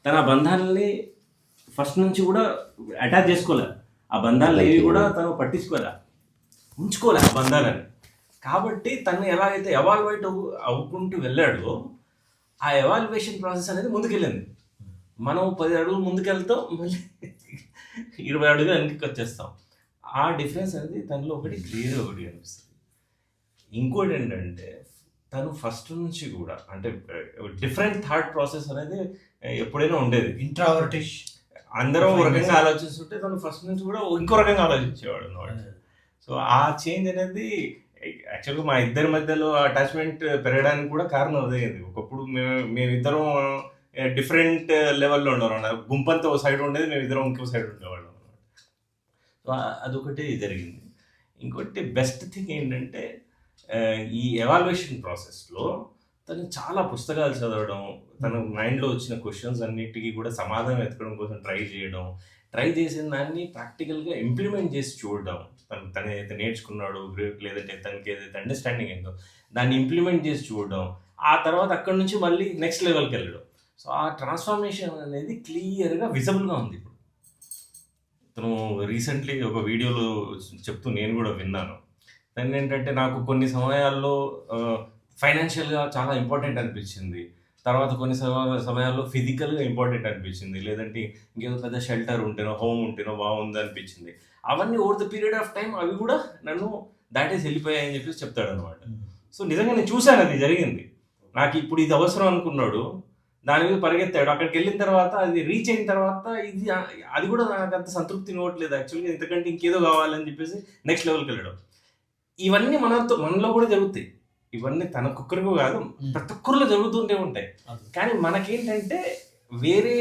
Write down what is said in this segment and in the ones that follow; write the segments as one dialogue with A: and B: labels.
A: తన బంధాలని ఫస్ట్ నుంచి కూడా అటాచ్ చేసుకోలే. ఆ బంధాలు ఏవి కూడా తను పట్టించుకోలే, ఉంచుకోలే ఆ బంధాలని. కాబట్టి తను ఎలాగైతే ఎవాల్వేట్ అవ్వుకుంటూ వెళ్ళాడో ఆ ఎవాల్యుయేషన్ ప్రాసెస్ అనేది ముందుకెళ్ళింది. మనం 10 అడుగులు ముందుకెళ్తాం, మళ్ళీ 20 అడుగులు వెనక్కి వచ్చేస్తాం. ఆ డిఫరెన్స్ అనేది తనలో ఒకటి క్లియర్ ఒకటి అనిపిస్తుంది. ఇంకోటి ఏంటంటే తను ఫస్ట్ నుంచి కూడా అంటే డిఫరెంట్ థాట్ ప్రాసెస్ అనేది ఎప్పుడైనా ఉండేది.
B: ఇంట్రావర్టిష్
A: అందరం ఒక రకంగా ఆలోచిస్తుంటే తను ఫస్ట్ నుంచి కూడా ఇంకో రకంగా ఆలోచించేవాడు అన్నమాట. సో ఆ చేంజ్ అనేది యాక్చువల్గా మా ఇద్దరి మధ్యలో అటాచ్మెంట్ పెరగడానికి కూడా కారణం అదే. ఒకప్పుడు మేమిద్దరం డిఫరెంట్ లెవెల్లో ఉండేవాళ్ళం. గుంపంతా ఒక సైడ్ ఉండేది, మేమిద్దరం ఇంకో సైడ్ ఉండేవాళ్ళం అనమాట. సో అదొకటి జరిగింది. ఇంకోటి బెస్ట్ థింగ్ ఏంటంటే ఈ ఎవాల్యుయేషన్ ప్రాసెస్లో తను చాలా పుస్తకాలు చదవడం, తన మైండ్లో వచ్చిన క్వశ్చన్స్ అన్నిటికీ కూడా సమాధానం వెతకడం కోసం ట్రై చేసిన దాన్ని ప్రాక్టికల్గా ఇంప్లిమెంట్ చేసి చూడడం. తను ఏదైతే నేర్చుకున్నాడో లేదంటే తనకి ఏదైతే అండర్స్టాండింగ్ అయిందో దాన్ని ఇంప్లిమెంట్ చేసి చూడడం, ఆ తర్వాత అక్కడి నుంచి మళ్ళీ నెక్స్ట్ లెవెల్కి వెళ్ళడం. సో ఆ ట్రాన్స్ఫర్మేషన్ అనేది క్లియర్గా విజిబుల్గా ఉంది. ఇప్పుడు తను రీసెంట్లీ ఒక వీడియోలో చెప్తూ నేను కూడా విన్నాను. దాన్ని ఏంటంటే నాకు కొన్ని సమయాల్లో ఫైనాన్షియల్గా చాలా ఇంపార్టెంట్ అనిపించింది, తర్వాత కొన్ని సమయాల్లో ఫిజికల్గా ఇంపార్టెంట్ అనిపించింది, లేదంటే ఇంకేదో పెద్ద షెల్టర్ ఉంటేనో హోమ్ ఉంటేనో బాగుంది అనిపించింది. అవన్నీ over the period of time అవి కూడా నన్ను దాటేసి వెళ్ళిపోయాయని చెప్పేసి చెప్తాడు అనమాట. సో నిజంగా నేను చూశాను, అది జరిగింది. నాకు ఇప్పుడు ఇది అవసరం అనుకున్నాడు, దాని మీద పరిగెత్తాడు. అక్కడికి వెళ్ళిన తర్వాత అది రీచ్ అయిన తర్వాత అది కూడా నాకు అంత సంతృప్తి ఇవ్వట్లేదు యాక్చువల్గా, ఎందుకంటే ఇంకేదో కావాలని చెప్పేసి నెక్స్ట్ లెవెల్కి వెళ్ళడం. ఇవన్నీ మనలో కూడా జరుగుతాయి. ఇవన్నీ తనకొక్కరికో కాదు, ప్రతి ఒక్కరిలో జరుగుతుంటే ఉంటాయి. కానీ మనకేంటంటే వేరే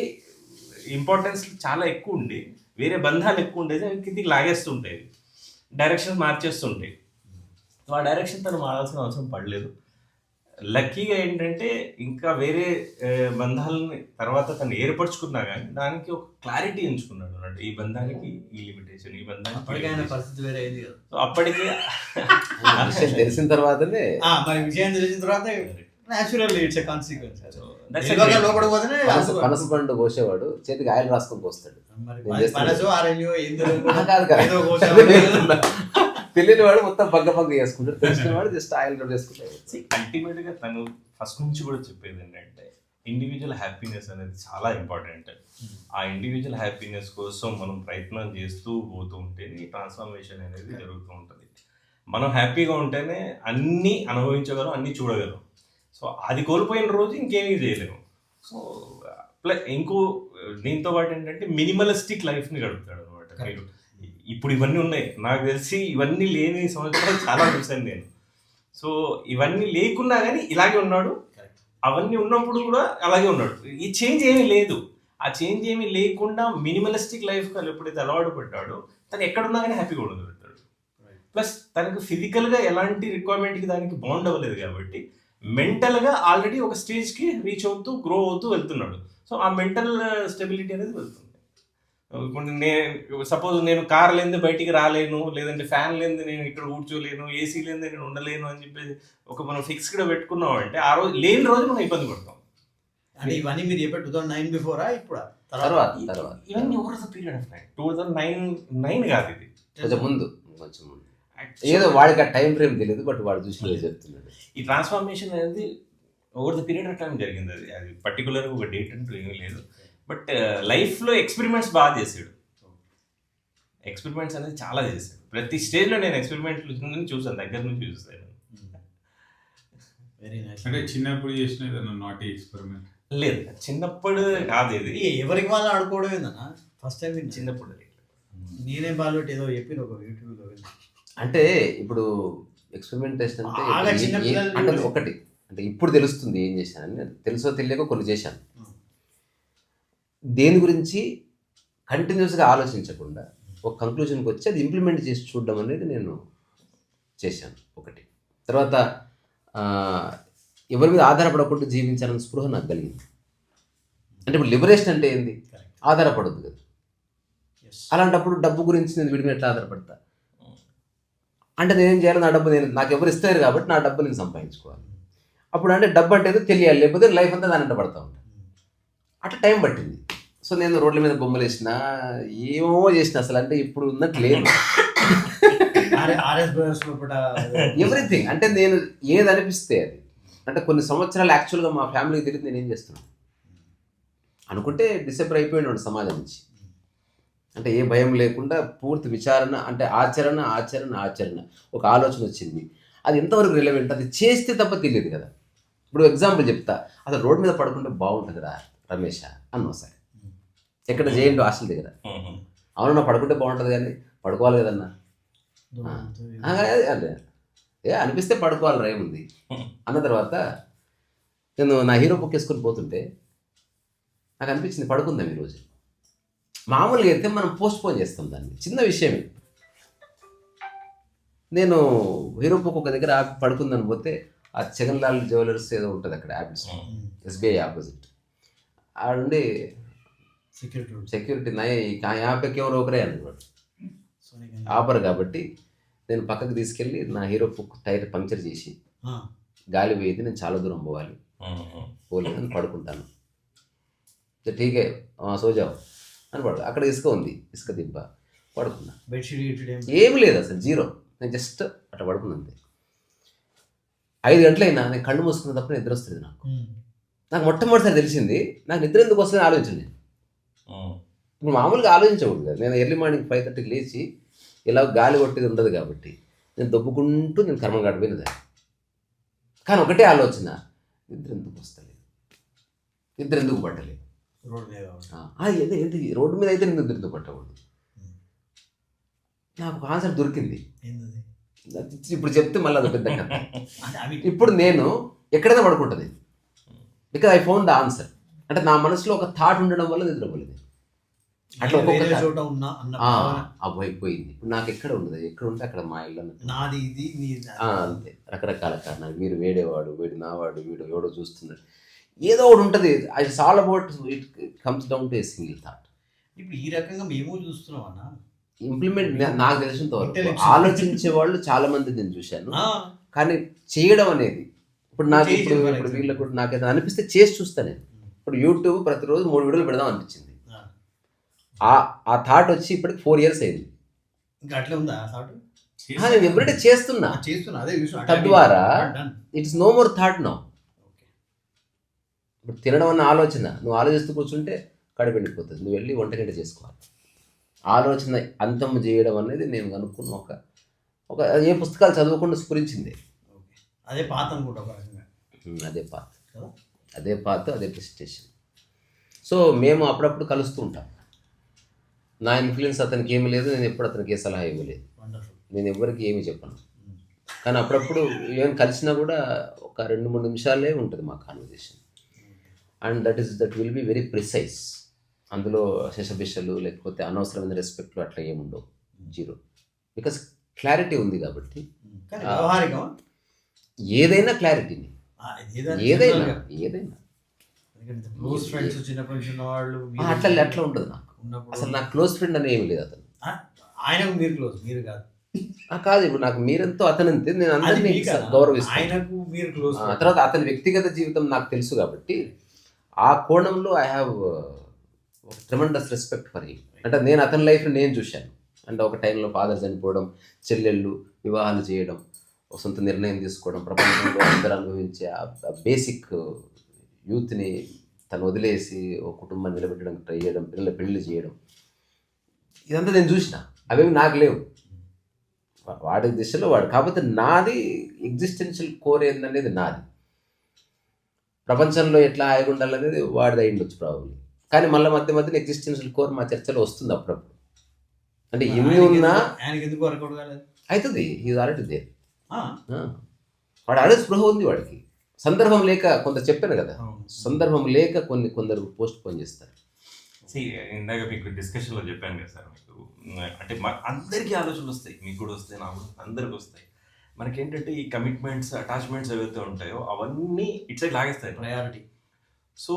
A: ఇంపార్టెన్స్ చాలా ఎక్కువ ఉండి, వేరే బంధాలు ఎక్కువ ఉండేది, అవి కిందికి లాగేస్తుంటాయి, డైరెక్షన్ మార్చేస్తుంటాయి. ఆ డైరెక్షన్ తను మారాల్సిన అవసరం పడలేదు. లక్కీగా ఏంటంటే ఇంకా వేరే బంధాలని తర్వాత తను ఏర్పరచుకున్నా కానీ దానికి ఒక క్లారిటీ ఉంచుకున్నాడు అన్నట్టు. ఈ బంధానికి ఈ లిమిటేషన్, ఈ బంధానికి
B: పరిస్థితి వేరే అయింది కదా.
A: సో అప్పటికే
C: తెలిసిన తర్వాతనే
B: మరి విజయం తెలిసిన తర్వాత న్యాచురల్ ఇట్స్ ఎ కాన్సిక్వెన్స్.
C: పనస పండు కోసేవాడు చేతికి ఆయిల్ రాసుకొని పోస్తాడు. తెలియని వాడు మొత్తం పగ్గ చేసుకుంటాడు, తెలిసిన వాడు జస్ట్ ఆయిల్ వేసుకుంటాడు.
A: అల్టిమేట్ గా తను ఫస్ట్ నుంచి కూడా చెప్పేది ఏంటంటే ఇండివిజువల్ హ్యాపీనెస్ అనేది చాలా ఇంపార్టెంట్. ఆ ఇండివిజువల్ హ్యాపీనెస్ కోసం మనం ప్రయత్నం చేస్తూ పోతూ ఉంటేనే ట్రాన్స్ఫర్మేషన్ అనేది జరుగుతూ ఉంటుంది. మనం హ్యాపీగా ఉంటేనే అన్నీ అనుభవించగలం, అన్నీ చూడగలం. సో అది కోల్పోయిన రోజు ఇంకేమీ చేయలేము. సో ఇంకో దీంతో పాటు ఏంటంటే మినిమలిస్టిక్ లైఫ్ని గడుపుతాడు అనమాట. ఇప్పుడు ఇవన్నీ ఉన్నాయి, నాకు తెలిసి ఇవన్నీ లేని సంవత్సరాలు చాలా చూశాను నేను. సో ఇవన్నీ లేకున్నా కానీ ఇలాగే ఉన్నాడు, అవన్నీ ఉన్నప్పుడు కూడా అలాగే ఉన్నాడు. ఈ చేంజ్ ఏమీ లేదు. ఆ చేంజ్ ఏమీ లేకుండా మినిమలిస్టిక్ లైఫ్ ఎప్పుడైతే అలవాటు పడ్డాడో తను ఎక్కడున్నా కానీ హ్యాపీగా ఉండగలుగుతాడు. ప్లస్ తనకు ఫిజికల్గా ఎలాంటి రిక్వైర్మెంట్కి దానికి బాండ్ అవ్వలేదు కాబట్టి మెంటల్గా ఆల్రెడీ ఒక స్టేజ్కి రీచ్ అవుతూ గ్రో అవుతూ వెళ్తున్నాడు. సో ఆ మెంటల్ స్టెబిలిటీ అనేది వెళ్తుంది. ఇప్పుడు సపోజ్ నేను కార్ లేనిది బయటికి రాలేను, లేదంటే ఫ్యాన్ లేనిది నేను ఇక్కడ కూర్చోలేను, ఏసీ లేనిది నేను ఉండలేను అని చెప్పేసి మనం ఫిక్స్డ్గా పెట్టుకున్నాం అంటే ఆ రోజు లేని రోజు మనం ఇబ్బంది పడతాం.
B: అంటే ఇవన్నీ మీరు చెప్పారు 2009 బిఫోరా ఇప్పుడు
C: తర్వాత
A: ఇవన్నీ over the period of time. 2009 కాదు, ఇది
C: కొంచెం ముందు ఏదో వాడికి ఆ టైం ఫ్రేమ్ తెలియదు, బట్ వాడు చూసి చెప్తున్నాడు.
A: ఈ ట్రాన్స్ఫర్మేషన్ అనేది over the period of time జరిగింది. అది పర్టికులర్గా ఒక డేట్ అంటూ ఏమీ లేదు. బట్ లైఫ్లో ఎక్స్పెరిమెంట్స్ బాగా చేశాడు. ఎక్స్పెరిమెంట్స్ అనేది చాలా చేశాడు. ప్రతి స్టేజ్లో నేను ఎక్స్పెరిమెంట్లు చూసాను, దగ్గర నుంచి చూసాను.
B: Very nice.
D: అంటే చిన్నప్పుడు చేసిన నాటి ఎక్స్పెరిమెంట్
A: లేదు, చిన్నప్పుడు కాదు, ఇది
B: ఎవరికి వాళ్ళు ఆడుకోవడం ఏందన్నా ఫస్ట్ టైం
A: చిన్నప్పుడు.
B: నేనే బాల్ పెట్టి ఏదో చెప్పిన ఒక యూట్యూబ్లో
C: అంటే ఇప్పుడు ఎక్స్పెరిమెంటేషన్ అంటే ఒకటి అంటే ఇప్పుడు తెలుస్తుంది ఏం చేశానని, తెలుసో తెలియక కొన్ని చేశాను. దేని గురించి కంటిన్యూస్గా ఆలోచించకుండా ఒక కంక్లూజన్కి వచ్చి అది ఇంప్లిమెంట్ చేసి చూడడం అనేది నేను చేశాను ఒకటి. తర్వాత ఎవరి మీద ఆధారపడకుండా జీవించాలని స్పృహ నాకు కలిగింది. అంటే ఇప్పుడు లిబరేషన్ అంటే ఏంది? ఆధారపడద్దు కదా. అలాంటప్పుడు డబ్బు గురించి నేను వీడి మీద ఎట్లా ఆధారపడతా? అంటే నేనేం చేయాలి, నా డబ్బు నాకు ఎవరు ఇస్తారు కాబట్టి నా డబ్బు నేను సంపాదించుకోవాలి. అప్పుడు అంటే డబ్బు అంటే ఏదో తెలియాలి, లేకపోతే లైఫ్ అంతా దాని అంటే పడతా ఉంటాను. అట్లా టైం పట్టింది. సో నేను రోడ్ల మీద బొమ్మలు వేసిన ఏమో చేసిన అసలు, అంటే ఇప్పుడు ఉన్నట్టు లేదు ఎవ్రీథింగ్. అంటే నేను ఏది అనిపిస్తే అది, అంటే కొన్ని సంవత్సరాలు యాక్చువల్గా మా ఫ్యామిలీకి తెలియదు నేను ఏం చేస్తున్నాను అనుకుంటే డిసెంబర్ అయిపోయినాడు సమాజం నుంచి. అంటే ఏ భయం లేకుండా పూర్తి విచారణ, అంటే ఆచరణ ఆచరణ ఆచరణ, ఒక ఆలోచన వచ్చింది. అది ఎంతవరకు రిలవెంట్, అది చేస్తే తప్ప తెలియదు కదా. ఇప్పుడు ఎగ్జాంపుల్ చెప్తా, అసలు రోడ్డు మీద పడుకుంటే బాగుంటుంది రా రమేష్ అన్న ఒకసారి, ఎక్కడ చేయండి హాస్టల్ దగ్గర. అవునన్నా పడుకుంటే బాగుంటుంది కానీ పడుకోవాలి కదన్నా, అదే ఏ అనిపిస్తే పడుకోవాలి రా ఏముంది అన్న తర్వాత నేను నా హీరో బుక్ వేసుకొని పోతుంటే నాకు అనిపించింది పడుకుందాం ఈరోజు. మామూలుగా అయితే మనం పోస్ట్ పోన్ చేస్తాం దాన్ని, చిన్న విషయమే. నేను హీరో బుక్ ఒక దగ్గర ఆపి పడుకుందని పోతే ఆ జగన్లాల్ జ్యువెలర్స్ ఏదో ఉంటుంది అక్కడ యాపిల్స్, ఎస్బీఐ ఆపోజిట్ ఆడుండి సెక్యూరిటీ నయ యాపకి ఎవరు ఒకరే అనుకోడు ఆపరు. కాబట్టి నేను పక్కకు తీసుకెళ్ళి నా హీరో బుక్ టైర్ పంక్చర్ చేసి గాలి వేయది, నేను చాలా దూరం పోవాలి, పోలేదని పడుకుంటాను. ఠీకే సోజావు అని పడు. అక్కడ ఇసుక ఉంది, ఇసుక దిబ్బ పడుకున్నా. ఏమి లేదు అసలు, జీరో. నేను జస్ట్ అట్లా పడుకున్నా అంతే. 5 గంటలైనా నేను కళ్ళు మూసుకున్న తప్ప నిద్ర వస్తుంది నాకు మొట్టమొదటిసారి తెలిసింది నాకు నిద్ర ఎందుకు వస్తుంది ఆలోచించండి. నేను ఇప్పుడు మామూలుగా ఆలోచించకూడదు కదా. నేను ఎర్లీ మార్నింగ్ 5:30కి లేచి ఇలా గాలి కొట్టేది ఉండదు కాబట్టి నేను దొబ్బుకుంటూ నేను కర్మగాడి పోయినదాన్ని. కానీ ఒకటే ఆలోచన, నిద్ర ఎందుకు వస్తలేదు, నిద్ర ఎందుకు పట్టలేదు. రోడ్డు మీద అయితే నేను నిద్ర ఎందుకు పట్టకూడదు. నాకు ఆన్సర్ దొరికింది. ఇప్పుడు చెప్తే మళ్ళీ అది పెద్ద కథ. ఇప్పుడు నేను ఎక్కడైనా పడుకుంటుంది, because I found the answer. అంటే నా మనసులో ఒక థాట్ ఉండడం వల్ల నిద్రపోలేదు. అట్లా అయిపోయింది. ఇప్పుడు నాకు ఎక్కడ ఉండదు, ఎక్కడ ఉంటే అక్కడ మా ఇల్లు అంతే. రకరకాల కారణాలు, మీరు వేడేవాడు, వీడు నావాడు, వీడు ఎవడో చూస్తున్నాడు, ఏదో ఒకటి ఉంటుంది. It's all about, it comes down to a single thought.
B: ఇప్పుడు ఈ రకంగా మేము చూస్తున్నాం అన్న.
C: ఇంప్లిమెంట్ నాకు తెలిసినంత వరకు ఆలోచించే వాళ్ళు చాలా మంది నేను చూశాను, కానీ చేయడం అనేది ఇప్పుడు నాకు ఇప్పుడు వీళ్ళకి కూడా నాకైతే అనిపిస్తే చేసి చూస్తాను నేను. ఇప్పుడు యూట్యూబ్ ప్రతిరోజు 3 వీడియోలు పెడదాం అనిపించింది. ఆ థాట్ వచ్చి ఇప్పటికి 4 years అయింది.
B: ఇంకా అట్లే ఉందా థాట్?
C: నేను ఎవ్రీడే చేస్తున్నా. తద్వారా it's no more thought now. ఇప్పుడు తినడం అన్న ఆలోచన నువ్వు ఆలోచిస్తూ కూర్చుంటే కడుపు ఎండిపోతుంది, నువ్వు వెళ్ళి వంటగంట చేసుకోవాలి. ఆలోచన అంతం చేయడం అనేది నేను కనుక్కున్న ఒక ఏ పుస్తకాలు చదవకుండా స్ఫురించింది.
B: అదే పాత అనుకుంటా ఒక రకంగా.
C: అదే పాత అదే ప్రెస్టేషన్. సో మేము అప్పుడప్పుడు కలుస్తూ ఉంటాం. నా ఇన్ఫ్లుయెన్స్ అతనికి ఏమి లేదు, నేను ఎప్పుడు అతనికి ఏ సలహా ఇవ్వలేదు, నేను ఎవరికి ఏమి చెప్పను. కానీ అప్పుడప్పుడు ఏమైనా కలిసినా కూడా ఒక 2-3 నిమిషాలే ఉంటుంది మా conversation. And that will be very precise. అందులో శశబిషలు లేకపోతే అనవసరమైన రెస్పెక్ట్లు అట్లా ఏముండవు, జీరో. బికాస్ క్లారిటీ ఉంది కాబట్టి. ఏదైనా క్లారిటీని, ఏదైనా అట్లా ఉండదు నాకు. అసలు నాకు క్లోజ్ ఫ్రెండ్ అని ఏమి లేదు. అతను
B: ఆయనకు మీరు క్లోజ్, మీరు కాదు.
C: కాదు, ఇప్పుడు నాకు మీరెంతో అతనంతే, నేను అందరినీ గౌరవిస్తాను. తర్వాత అతని వ్యక్తిగత జీవితం నాకు తెలుసు కాబట్టి ఆ కోణంలో I have tremendous respect for him. అంటే నేను అతని లైఫ్ని నేను చూశాను. అంటే ఒక టైంలో ఫాదర్ చనిపోవడం, చెల్లెళ్ళు వివాహాలు చేయడం, ఒక సొంత నిర్ణయం తీసుకోవడం, ప్రపంచంలో అందరూ అనుభవించే ఆ బేసిక్ యూత్ని తను వదిలేసి ఒక కుటుంబాన్ని నిలబెట్టడానికి ట్రై చేయడం, పిల్లల పెళ్లి చేయడం, ఇదంతా నేను చూసిన. అవేమి నాకు లేవు, వాడి దిశలో వాడు. కాకపోతే నాది ఎగ్జిస్టెన్షియల్ కోర్ ఏందనేది నాది. ప్రపంచంలో ఎట్లా హాయిగా ఉండాలనేది వాడిది అయి ఉండొచ్చు ప్రాబ్లీ. కానీ మళ్ళీ మధ్య ఎగ్జిస్టెన్షియల్ కోర్ మా చర్చలో వస్తుంది అప్పుడప్పుడు. అంటే ఎన్ని ఉన్నా అవుతుంది. ఇది ఆల్రెడీ దేర్. వాడు ఆడే స్పృహ ఉంది వాడికి. సందర్భం లేక కొంత చెప్పాను కదా, సందర్భం లేక కొందరు పోస్ట్ పోన్ చేస్తారు.
A: ఇందాక మీకు డిస్కషన్లో చెప్పాను కదా సార్, మీకు అంటే అందరికీ ఆలోచనలు వస్తాయి, మీకు కూడా వస్తాయి, నాకు అందరికి వస్తాయి. మనకేంటంటే ఈ కమిట్మెంట్స్, అటాచ్మెంట్స్ ఏవైతే ఉంటాయో అవన్నీ ఇటు సైడ్ లాగేస్తాయి ప్రయారిటీ. సో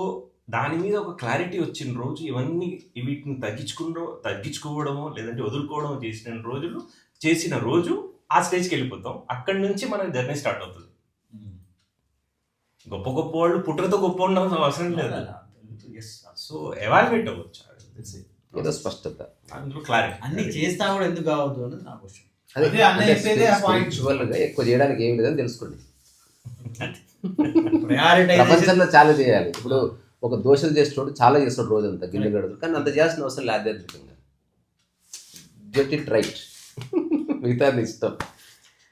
A: దాని మీద ఒక క్లారిటీ వచ్చిన రోజు ఇవన్నీ వీటిని తగ్గించుకోవడమో లేదంటే వదులుకోవడమో చేసిన రోజు ఆ స్టేజ్కి వెళ్ళిపోతాం. అక్కడి నుంచి మన జర్నీ స్టార్ట్ అవుతుంది. గొప్ప వాళ్ళు పుట్టకతో గొప్ప ఉండడం అవసరం లేదు. సో ఎవాల్యుయేట్ అవ్వచ్చు
C: ఏదో స్పష్టత,
A: అందులో క్లారిటీ.
B: అన్ని చేస్తా కూడా ఎందుకు కావద్దు అనేది నా క్వశ్చన్.
D: అదే అన్న చెప్పేదే ఆ point.
C: స్పిరిచువల్గా ఎక్కువ చేయడానికి ఏమి లేదని తెలుసుకోండి.
B: ప్రయారిటైజేషన్
C: ప్రపంచంలో చాలా చేయాలి. ఇప్పుడు ఒక దోషలు చేసేటోడు చాలా చేస్తాడు రోజంతా గిన్నె గడుదు, కానీ అంత చేయాల్సిన అవసరం లేదు ఆధ్యాత్మికంగా. Get it right. మిగతా నీ ఇష్టం.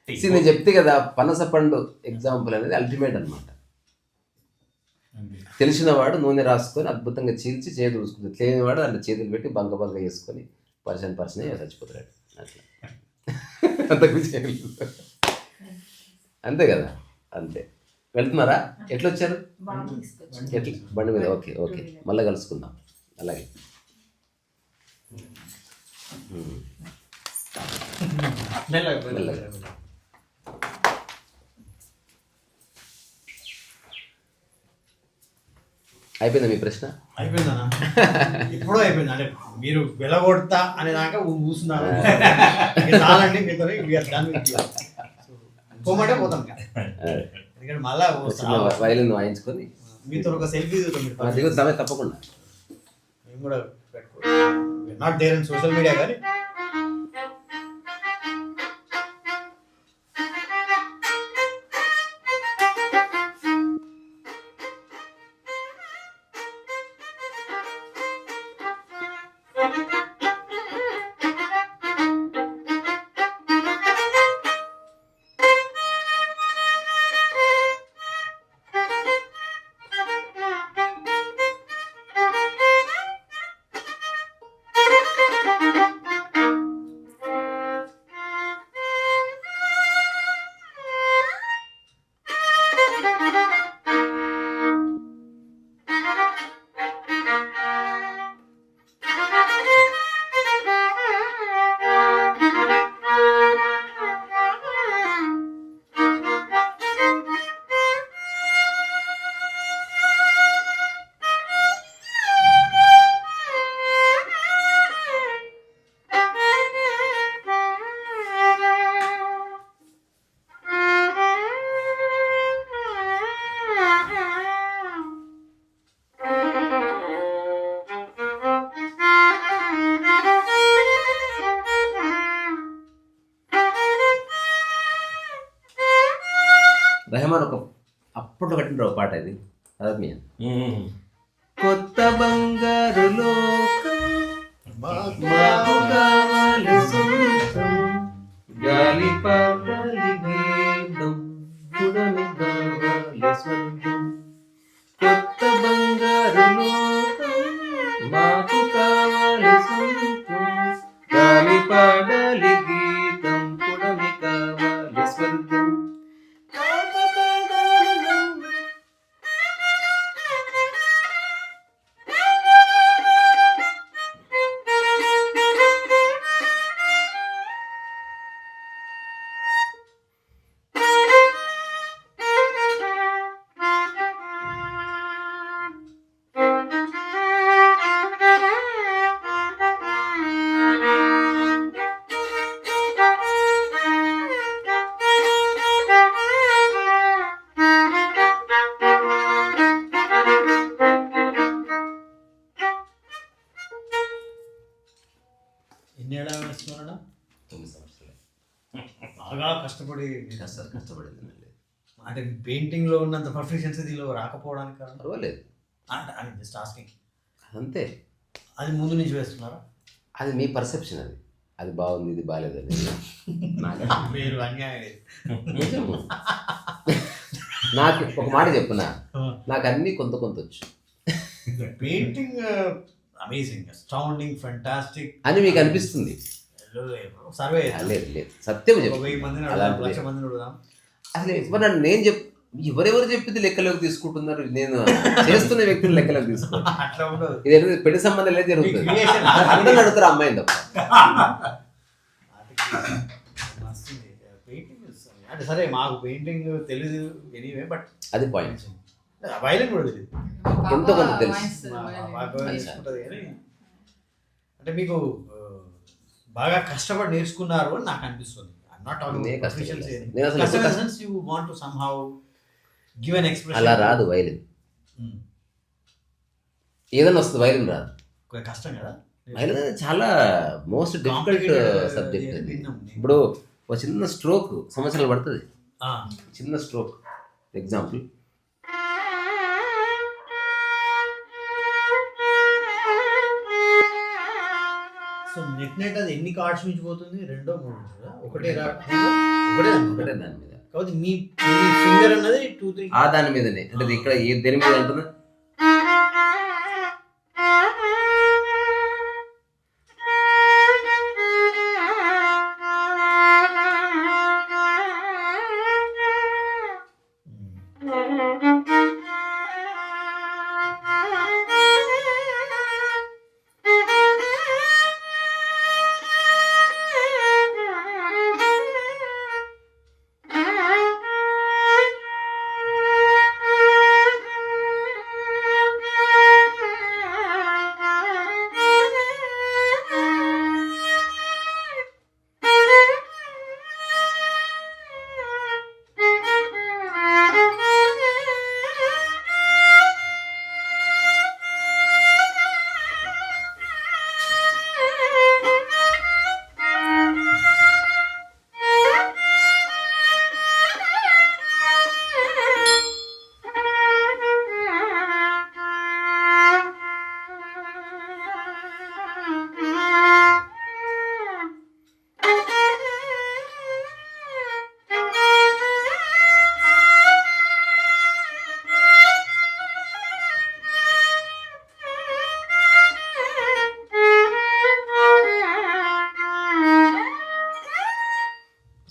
C: See, నేను చెప్తే కదా పనస పండు ఎగ్జాంపుల్ అనేది అల్టిమేట్ అనమాట. తెలిసిన వాడు నూనె రాసుకొని అద్భుతంగా చీల్చి చేతులు చూసుకుంటాడు, తెలియనివాడు దాంట్లో చేతులు పెట్టి బంక వేసుకొని పర్సన్ చచ్చిపోతాడు. అట్లా అంతకు చేయలేదు. అంతే కదా, అంతే. వెళ్తున్నారా? ఎట్లా వచ్చారు? ఎట్లా? బండి మీద. ఓకే ఓకే, మళ్ళీ కలుసుకుందాం. అలాగే మెల్లగా. అయిపోయిందా మీ ప్రశ్న?
B: అయిపోయిందన్నా, ఎప్పుడో అయిపోయింది. అంటే మీరు వెళ్ళగొడతా అనే దాకా కూర్చున్నారు. చాలండి మీతో పోమంటే పోతాం. ఎందుకంటే మళ్ళా
C: వైలిన్ వాయించుకొని
B: మీతో ఒక సెల్ఫీ
C: దిగుతామే తప్పకుండా.
B: మేము కూడా not there in social media కానీ
C: రెహమాన్ ఒక అప్పట్లో కట్టిన పాట ఇది. అదే కొత్త బంగారు లోకం మాకు కావాలి సొంతం, గాలిపాటలి గీతం పుడమి కావాలి స్వర్గం. కొత్త బంగారు లోకం మాకు కావాలి సొంతం, గాలిపాటలి గీతం పుడమి కావాలి స్వర్గం.
B: ఎన్ని ఏడా వేస్తున్నారా?
C: 9 సంవత్సరాలు
B: బాగా కష్టపడి
C: కష్టపడింది.
B: అంటే పెయింటింగ్ లో ఉన్నంత పర్ఫెక్షన్స్ దీనిలో రాకపోవడానికి కారణం
C: పర్వాలేదు,
B: అంటే జస్ట్ ఆస్కింగ్.
C: అంతే.
B: అది ముందు నుంచి వేస్తున్నారా?
C: అది మీ పర్సెప్షన్. అది బాగుంది, ఇది బాగాలేదని.
B: మీరు అన్యాయం.
C: నాకు ఒక మాట చెప్పునా, నాకు అన్నీ కొంత వచ్చు.
B: పెయింటింగ్ అమేజింగ్, అస్టౌండింగ్, ఫెంటాస్టిక్
C: అని మీకు అనిపిస్తుంది.
B: సర్వే
C: లేదు లేదు, సత్యం చెప్పు.
B: 1000 మందిని
C: అలాంటి
B: 1,00,000 మందిని అడుగుదాం.
C: అసలు ఎవరన్నా నేను ఎవరెవరు చెప్పింది లెక్కలోకి తీసుకుంటున్నారు, నేను చేస్తున్న వ్యక్తులు లెక్కలోకి తీసుకుంటాను.
B: అట్లా ఉండదు.
C: ఇది పెళ్లి సంబంధం లేదు జరుగుతుంది. అందరూ అడుగుతారు అమ్మాయిని తప్ప.
B: పెయింటింగ్ అంటే సరే మాకు పెయింటింగ్ తెలీదు ఎనీవే, బట్
C: అది పాయింట్.
B: వైలెన్ కూడా తెలియదు,
C: ఎంతో కొంత తెలుసు.
B: తీసుకుంటుంది కానీ అంటే మీకు బాగా కష్టపడి నేర్చుకున్నారు అని నాకు అనిపిస్తుంది.
C: అలా రాదు వైలిన్. ఏదైనా వస్తుంది, వైలిన్ రాదు.
B: కష్టం కదా.
C: వైలిన్ అనేది చాలా మోస్ట్ డిఫికల్ట్
B: Complicated,
C: సబ్జెక్ట్ అది.
B: విన్నాం.
C: ఇప్పుడు ఒక చిన్న స్ట్రోక్ సంవత్సరాలు పడుతుంది.
B: ఆ,
C: చిన్న స్ట్రోక్ ఎగ్జాంపుల్,
B: సో నెట్ అది ఎన్ని కార్డ్స్ నుంచి పోతుంది? రెండో మూడు కదా? ఒకటే ఒకటే
C: ఒకటే దాని మీద,
B: కాబట్టి మీ ఫింగర్ అన్నది 2-3
C: ఆ దాని మీదనే. అంటే ఇది ఇక్కడ ఏ దేని మీద అంటున్నా,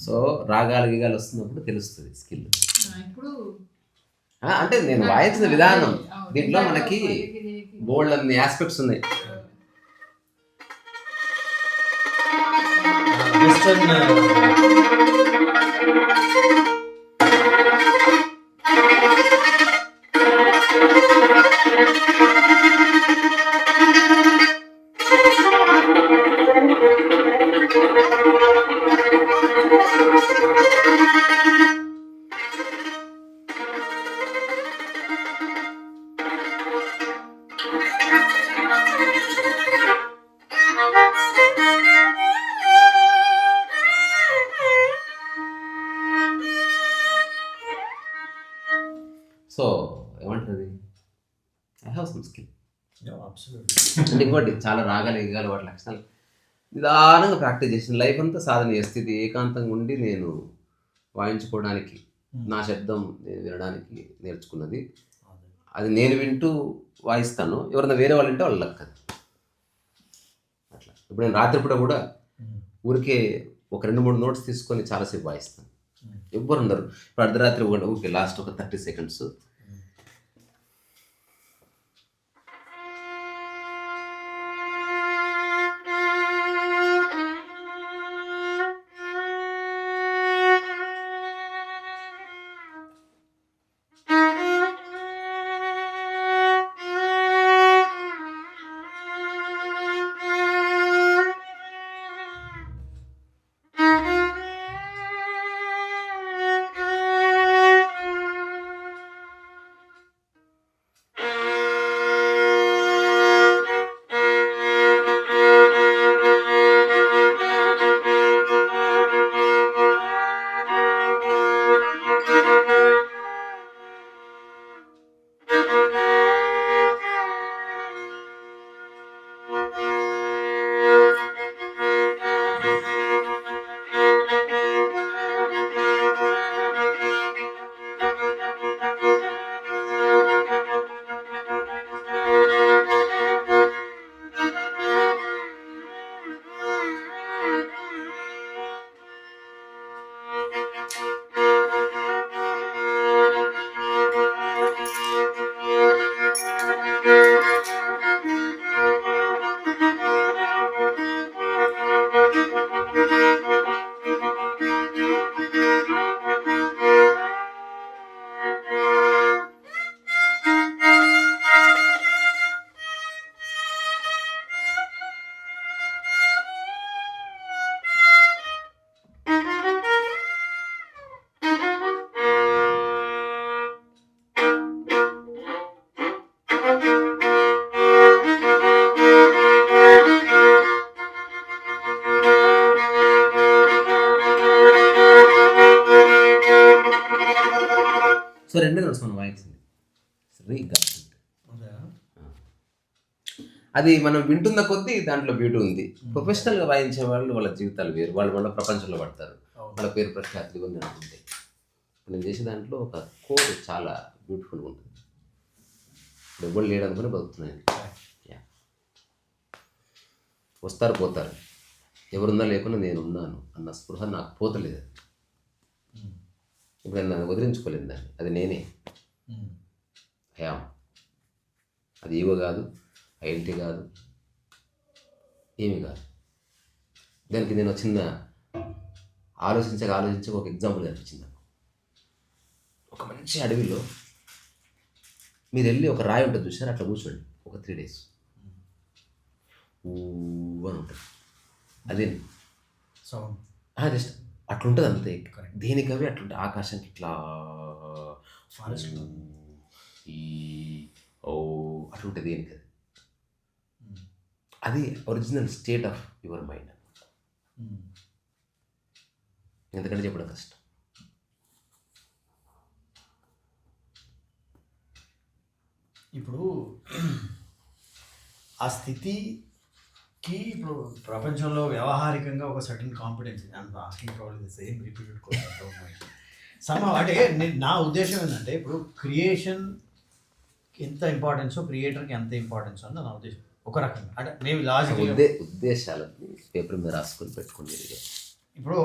C: సో రాగాలు గీగాలు వస్తున్నప్పుడు తెలుస్తుంది స్కిల్.
E: ఇప్పుడు
C: అంటే నేను వాయించిన విధానం, దీంట్లో మనకి బోల్డ్ అన్ని ఆస్పెక్ట్స్ ఉన్నాయి.
B: వెస్టర్న్
C: సో ఏమంటుంది, I have some skill.
B: Absolutely.
C: అంటే ఇంకోటి చాలా రాగాలు ఎగాలి వాటి లక్షణాలు నిదానంగా ప్రాక్టీస్ చేసిన లైఫ్ అంతా సాధన చేస్తే ఇది ఏకాంతంగా ఉండి నేను వాయించుకోవడానికి, నా శబ్దం నేను వినడానికి నేర్చుకున్నది. అది నేను వింటూ వాయిస్తాను, ఎవరైనా వేరే వాళ్ళు వింటే వాళ్ళు లక్కది అట్లా. ఇప్పుడు నేను రాత్రిపూట కూడా ఊరికే ఒక 2-3 నోట్స్ తీసుకొని చాలాసేపు వాయిస్తాను. ఎవ్వరు ఉండరు. ఇప్పుడు అర్ధరాత్రి ఊరికే లాస్ట్ ఒక 30 సెకండ్స్ రెండే నడుస్తుంది వాయించింది సరిగ్గా. అది మనం వింటున్న కొద్దీ దాంట్లో బ్యూటీ ఉంది. ప్రొఫెషనల్గా వాయించే వాళ్ళు వాళ్ళ జీవితాలు వేరు, వాళ్ళు వాళ్ళ ప్రపంచంలో పడతారు, వాళ్ళ పేరు ప్రఖ్యాతులు ఇవన్నీ ఉంటాయి. నేను చేసే దాంట్లో ఒక కోడ్ చాలా బ్యూటిఫుల్గా ఉంటుంది. ఇప్పుడు ఎవరు లేడు అనుకుని బతుకుతున్నాను. వస్తారు పోతారు, ఎవరున్నా లేకుండా నేను ఉన్నాను అన్న స్పృహ నాకు పోతలేదు. ఇప్పుడు నేను నన్ను వదిలించుకోలేదు దాన్ని, అది నేనే. హయాం అది ఈవో కాదు, ఐడెంటిటీ కాదు, ఏమీ కాదు. దానికి నేను చిన్న ఆలోచించక ఒక ఎగ్జాంపుల్ కనిపించింది నాకు. ఒక మంచి అడవిలో మీరు వెళ్ళి ఒక రాయి ఉంటుంది చూసారు, అట్లా కూర్చోండి ఒక 3 days. అని ఉంటుంది అదే జస్ట్ అట్లా ఉంటుంది అంతే. దేనికవి అట్లుంటుంది, ఆకాశానికి ఇట్లా ఈ అట్లుంటుంది దేనికి. అది original state of your mind. ఎందుకంటే చెప్పడం కష్టం.
B: ఇప్పుడు ఆ స్థితికి ఇప్పుడు ప్రపంచంలో వ్యవహారికంగా ఒక certain confidence, asking problem same repeated some. అంటే నా ఉద్దేశం ఏంటంటే ఇప్పుడు క్రియేషన్ ఎంత ఇంపార్టెన్సో క్రియేటర్కి ఎంత ఇంపార్టెన్స్ అని నా ఉద్దేశం. ఒక రకంగా అంటే మేము లాజిక్
C: ఉద్దేశాలని పేపర్ మీద రాసుకొని పెట్టుకుని
B: ఇప్పుడు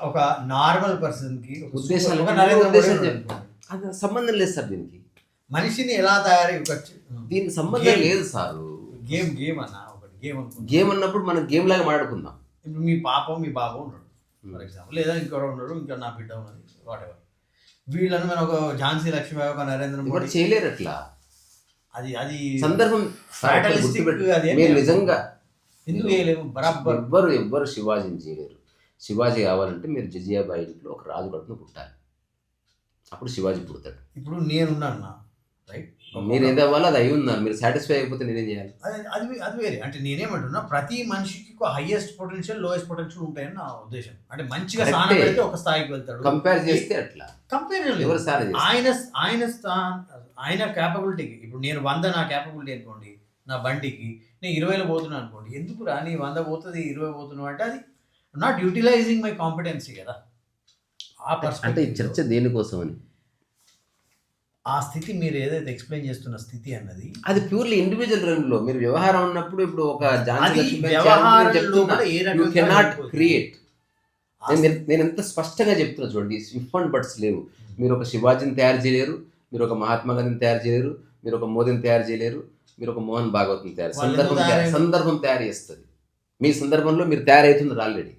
B: ఒక నార్మల్ పర్సన్కి
C: ఉద్దేశాలు అది సంబంధం లేదు సార్. దీనికి
B: మనిషిని ఎలా తయారై
C: దీనికి సంబంధం లేదు సార్.
B: గేమ్ అన్న ఒకటి
C: గేమ్ అన్నప్పుడు మనం గేమ్ లాగా మాట్లాడుకుందాం.
B: ఇప్పుడు మీ బాబు ఉన్నాడు ఫర్ ఎగ్జాంపుల్, లేదా ఇంకెవరో ఉన్నాడు, ఇంకా నా బిడ్డ ఉన్నది, వాట్ ఎవర్. వీళ్ళని మనం ఒక ఝాన్సీ లక్ష్మీబాయి, ఒక నరేంద్ర మోడీ
C: చేయలేరు అట్లా.
B: అది
C: సందర్భం మీరు నిజంగా
B: ఎందుకు చేయలేము బరాబర్.
C: ఎవ్వరు శివాజీని చేయలేరు. శివాజీ కావాలంటే మీరు జిజియాబాయి ఇంట్లో ఒక రాజు కడుపున పుట్టాలి, అప్పుడు శివాజీ పుడతాడు.
B: ఇప్పుడు నేనున్నాను రైట్,
C: మీరు ఏదో అవ్వాలి అది అయి ఉన్నారు, మీరు సాటిస్ఫై అయిపోతే నేనేం చేయాలి?
B: అది వేరే. అంటే నేనేమంటున్నా, ప్రతి మనిషికి హైయెస్ట్ పొటెన్షియల్ లోయెస్ట్ పొటెన్షియల్ ఉంటాయని నా ఉద్దేశం. అంటే మంచిగా స్థానం పెడితే ఒక స్థాయికి వెళ్తాడు.
C: కంపేర్ చేస్తే అట్లా
B: ఆయన క్యాపబిలిటీకి. ఇప్పుడు నేను 100 నా క్యాపబిలిటీ అనుకోండి, నా బండికి నేను 20లో పోతున్నాను అనుకోండి, ఎందుకు రా నీ 100 పోతుంది 20 పోతున్నావు అంటే అది నాట్ యూటిలైజింగ్ మై కాంపిటెన్సీ కదా. ఆ
C: అంటే ఈ చర్చ దేనికోసం అని,
B: ఆ స్థితి మీరు ఏదైతే ఎక్స్ప్లెయిన్ చేస్తున్న స్థితి అన్నది అది
C: ప్యూర్లీ ఇండివిజువల్ రంగంలో మీరు వ్యవహారం ఉన్నప్పుడు. ఇప్పుడు ఒక క్రియేట్ నేను ఎంత స్పష్టంగా చెప్తున్నా చూడండి, ఇఫ్ అండ్ బట్స్ లేవు. మీరు ఒక శివాజీని తయారు చేయలేరు, మీరు ఒక మహాత్మా గాంధీని తయారు చేయలేరు, మీరు ఒక మోదీని తయారు చేయలేరు, మీరు ఒక మోహన్ భాగవత్ని సందర్భం తయారు చేస్తుంది. మీ సందర్భంలో మీరు తయారవుతున్నారు ఆల్రెడీ.